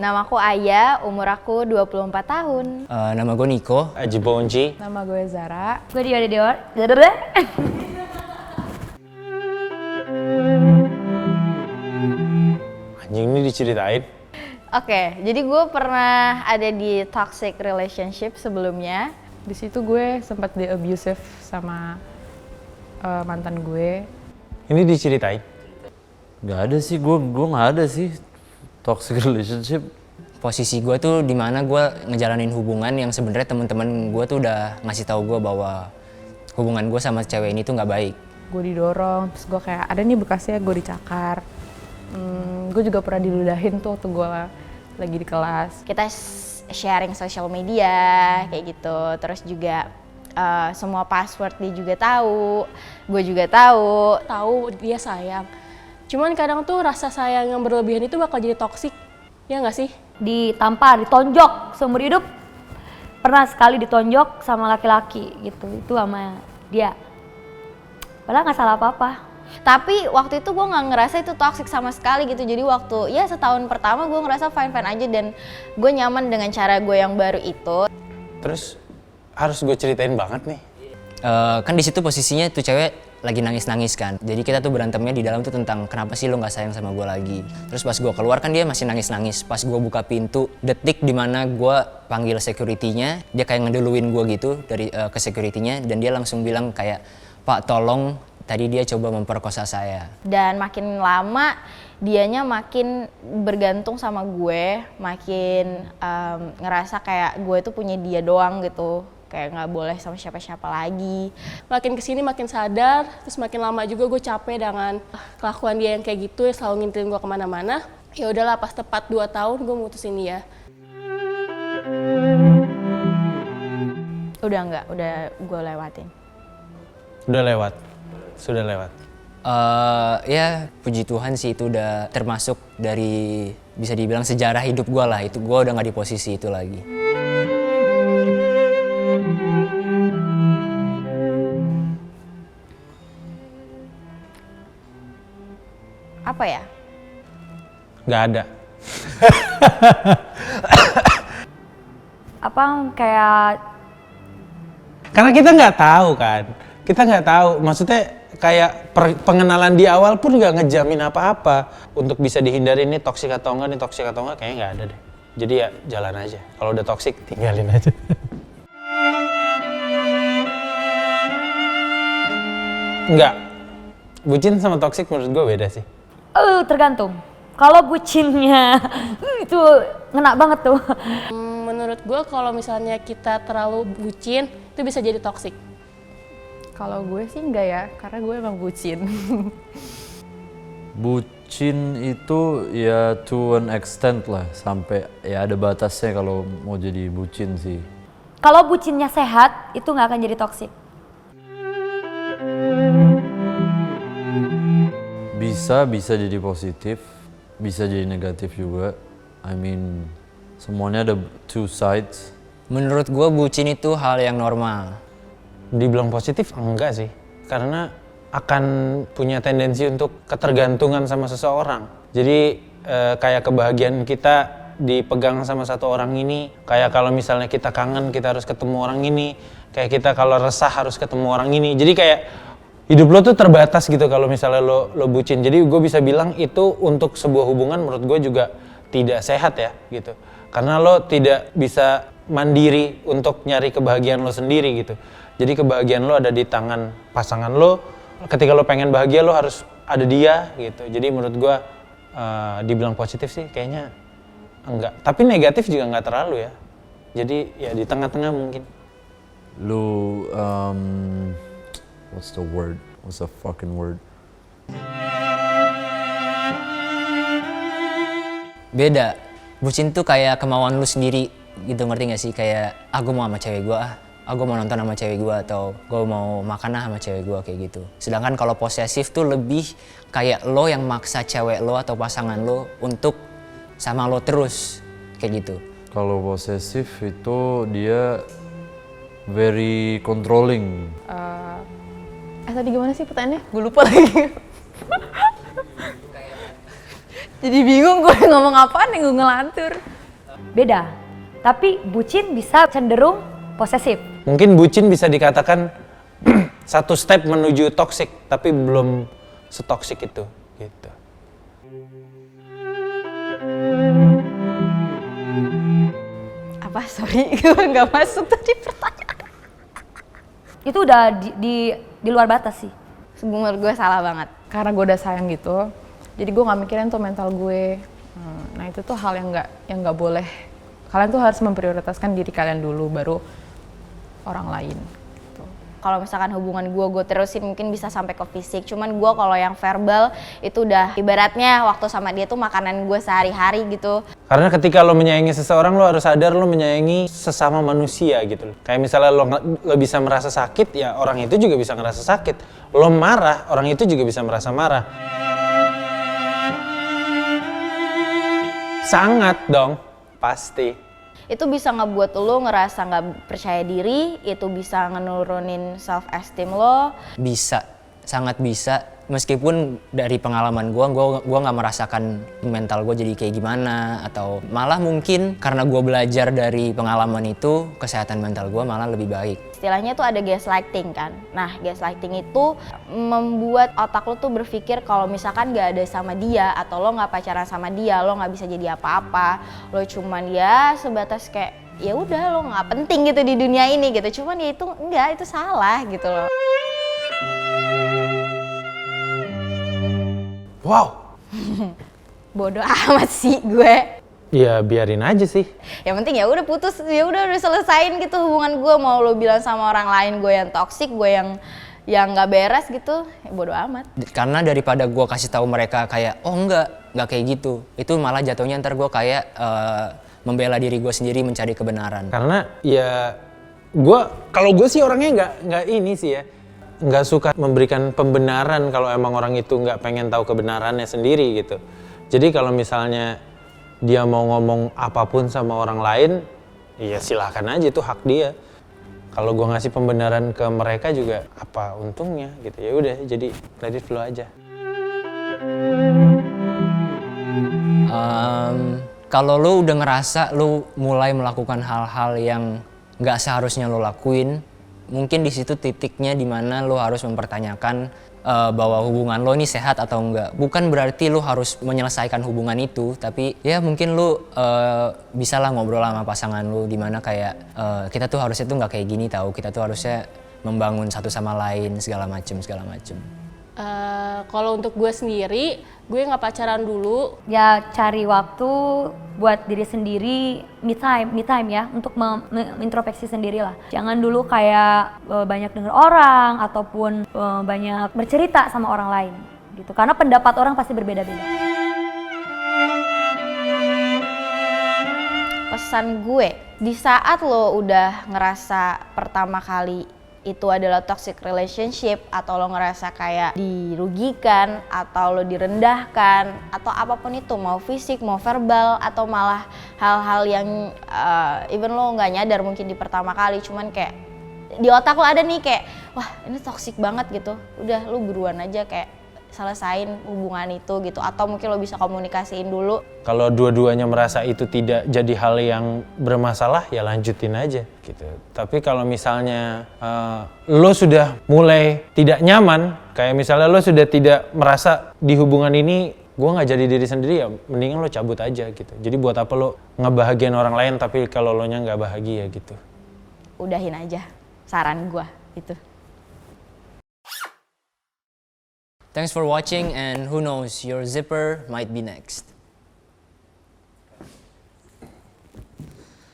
Namaku Aya, umur aku 24 tahun. Nama gue Niko. Aji Bonci. Nama gue Zara. Gue Dio Deor. Anjing ini diceritain. Oke, jadi gue pernah ada di toxic relationship sebelumnya. Di situ gue sempat di abusive sama mantan gue. Ini diceritain. Gak ada sih, gue gak ada sih toxic relationship. Posisi gue tuh dimana gue ngejalanin hubungan yang sebenarnya teman-teman gue tuh udah ngasih tahu gue bahwa hubungan gue sama cewek ini tuh nggak baik. Gue didorong, terus gue kayak ada nih bekasnya, gue dicakar. Gue juga pernah diludahin tuh waktu gue lagi di kelas. Kita sharing social media kayak gitu, terus juga semua password dia juga tahu, gue juga tahu dia sayang. Cuman kadang tuh rasa sayang yang berlebihan itu bakal jadi toksik, ya nggak sih? Ditampar, ditonjok seumur hidup. Pernah sekali ditonjok sama laki-laki gitu, itu sama dia. Padahal nggak salah apa-apa. Tapi waktu itu gue nggak ngerasa itu toxic sama sekali gitu. Jadi waktu ya setahun pertama gue ngerasa fine-fine aja dan gue nyaman dengan cara gue yang baru itu. Terus harus gue ceritain banget nih. Kan di situ posisinya tuh cewek lagi nangis-nangis kan. Jadi kita tuh berantemnya di dalam tuh tentang kenapa sih lo nggak sayang sama gue lagi. Terus pas gue keluar kan dia masih nangis-nangis. Pas gue buka pintu, detik dimana gue panggil security-nya, dia kayak ngeduluin gue gitu dari ke security-nya dan dia langsung bilang kayak, "Pak tolong, tadi dia coba memperkosa saya." Dan makin lama dianya makin bergantung sama gue, makin ngerasa kayak gue tuh punya dia doang gitu. Kayak nggak boleh sama siapa-siapa lagi. Makin kesini makin sadar, terus makin lama juga gue capek dengan kelakuan dia yang kayak gitu, ya selalu ngintilin gue kemana-mana. Ya udahlah, pas tepat 2 tahun gue mutusin dia. Udah gue lewatin. Udah lewat. Sudah lewat. Ya puji Tuhan sih itu udah termasuk dari bisa dibilang sejarah hidup gue lah. Itu gue udah nggak di posisi itu lagi. Apa ya? Gak ada. Apa kayak Karena kita nggak tahu kan. Kita nggak tahu. Maksudnya kayak pengenalan di awal pun nggak ngejamin apa-apa untuk bisa dihindari ini toksik atau enggak, kayaknya nggak ada deh. Jadi ya jalan aja. Kalau udah toksik tinggalin aja. Enggak. Bucin sama toksik menurut gue beda sih. tergantung. Kalau bucinnya itu ngena banget tuh. Menurut gue kalau misalnya kita terlalu bucin, itu bisa jadi toksik. Kalau gue sih enggak ya, karena gue emang bucin. Bucin itu ya to an extent lah, sampai ya ada batasnya kalau mau jadi bucin sih. Kalau bucinnya sehat, itu nggak akan jadi toksik. Bisa jadi positif, bisa jadi negatif juga. I mean, semuanya ada two sides. Menurut gue bucin itu hal yang normal. Dibilang positif enggak sih, karena akan punya tendensi untuk ketergantungan sama seseorang. Jadi kayak kebahagiaan kita dipegang sama satu orang ini, kayak kalau misalnya kita kangen kita harus ketemu orang ini, kayak kita kalau resah harus ketemu orang ini. Jadi kayak hidup lo tuh terbatas gitu kalau misalnya lo bucin. Jadi gue bisa bilang itu untuk sebuah hubungan menurut gue juga tidak sehat ya gitu. Karena lo tidak bisa mandiri untuk nyari kebahagiaan lo sendiri gitu. Jadi kebahagiaan lo ada di tangan pasangan lo. Ketika lo pengen bahagia lo harus ada dia gitu. Jadi menurut gue dibilang positif sih kayaknya enggak. Tapi negatif juga enggak terlalu ya. Jadi ya di tengah-tengah mungkin. Lu what's the word? What's the fucking word? Beda. Bucin tuh kayak kemauan lu sendiri gitu, ngerti gak sih? Kayak gue mau sama cewek gue, gue mau nonton sama cewek gue, atau gue mau makan sama cewek gue kayak gitu. Sedangkan kalau posesif tuh lebih kayak lo yang maksa cewek lo atau pasangan lo untuk sama lo terus kayak gitu. Kalau posesif itu dia very controlling. Tadi gimana sih pertanyaannya? Gue lupa lagi. Jadi bingung gue ngomong apaan yang gue ngelantur. beda. Tapi bucin bisa cenderung posesif. Mungkin bucin bisa dikatakan satu step menuju toxic, tapi belum setoksik itu gitu. Apa? Sorry, gue nggak masuk tadi pertanyaan. Itu udah di luar batas sih. Menurut gue salah banget. Karena gue udah sayang gitu, jadi gue nggak mikirin tuh mental gue. Nah itu tuh hal yang nggak boleh. Kalian tuh harus memprioritaskan diri kalian dulu, baru orang lain. Kalau misalkan hubungan gue terusin mungkin bisa sampai ke fisik. Cuman gue kalau yang verbal itu udah ibaratnya waktu sama dia tuh makanan gue sehari-hari gitu. Karena ketika lo menyayangi seseorang, lo harus sadar lo menyayangi sesama manusia gitu loh. Kayak misalnya lo bisa merasa sakit, ya orang itu juga bisa ngerasa sakit. Lo marah, orang itu juga bisa merasa marah. Sangat dong, pasti. Itu bisa ngebuat lo ngerasa nggak percaya diri, itu bisa ngenurunin self esteem lo. Bisa, sangat bisa. Meskipun dari pengalaman gua nggak merasakan mental gue jadi kayak gimana, atau malah mungkin karena gue belajar dari pengalaman itu, kesehatan mental gue malah lebih baik. Istilahnya tuh ada gaslighting kan. Nah, gaslighting itu membuat otak lo tuh berpikir kalau misalkan gak ada sama dia atau lo nggak pacaran sama dia, lo nggak bisa jadi apa-apa. Lo cuman ya sebatas kayak ya udah lo nggak penting gitu di dunia ini gitu. Cuman ya itu enggak, itu salah gitu loh. Wow. Bodoh amat sih gue. Ya biarin aja sih. Yang penting ya udah putus, ya udah selesain gitu hubungan gue. Mau lo bilang sama orang lain gue yang toksik, gue yang nggak beres gitu, ya bodoh amat. Karena daripada gue kasih tahu mereka kayak oh nggak kayak gitu, itu malah jatuhnya ntar gue kayak membela diri gue sendiri mencari kebenaran. Karena ya kalau gue sih orangnya nggak ini sih ya, nggak suka memberikan pembenaran kalau emang orang itu nggak pengen tahu kebenarannya sendiri gitu. Jadi kalau misalnya dia mau ngomong apapun sama orang lain, ya silahkan aja, itu hak dia. Kalau gue ngasih pembenaran ke mereka juga apa untungnya gitu, ya udah jadi let it flow aja. Kalau lo udah ngerasa lo mulai melakukan hal-hal yang nggak seharusnya lo lakuin, mungkin di situ titiknya dimana lo harus mempertanyakan bahwa hubungan lo ini sehat atau enggak. Bukan berarti lo harus menyelesaikan hubungan itu, tapi ya mungkin lo bisa lah ngobrol sama pasangan lo, dimana kayak kita tuh harusnya tuh nggak kayak gini tahu, kita tuh harusnya membangun satu sama lain segala macem. Kalau untuk gue sendiri, gue nggak pacaran dulu. Ya cari waktu buat diri sendiri, me time ya, untuk mengintrospeksi sendiri lah. Jangan dulu kayak banyak denger orang ataupun banyak bercerita sama orang lain gitu. Karena pendapat orang pasti berbeda-beda. Pesan gue, di saat lo udah ngerasa pertama kali itu adalah toxic relationship, atau lo ngerasa kayak dirugikan, atau lo direndahkan, atau apapun itu, mau fisik, mau verbal, atau malah hal-hal yang even lo nggak nyadar mungkin di pertama kali, cuman kayak di otak lo ada nih kayak, wah ini toxic banget gitu, udah lo buruan aja kayak selesain hubungan itu gitu, atau mungkin lo bisa komunikasiin dulu. Kalau dua-duanya merasa itu tidak jadi hal yang bermasalah, ya lanjutin aja gitu. Tapi kalau misalnya lo sudah mulai tidak nyaman, kayak misalnya lo sudah tidak merasa di hubungan ini gue nggak jadi diri sendiri, ya mendingan lo cabut aja gitu. Jadi buat apa lo ngebahagiain orang lain tapi kalau lo nya nggak bahagia gitu. Udahin aja, saran gue itu. Thanks for watching, and who knows, your zipper might be next.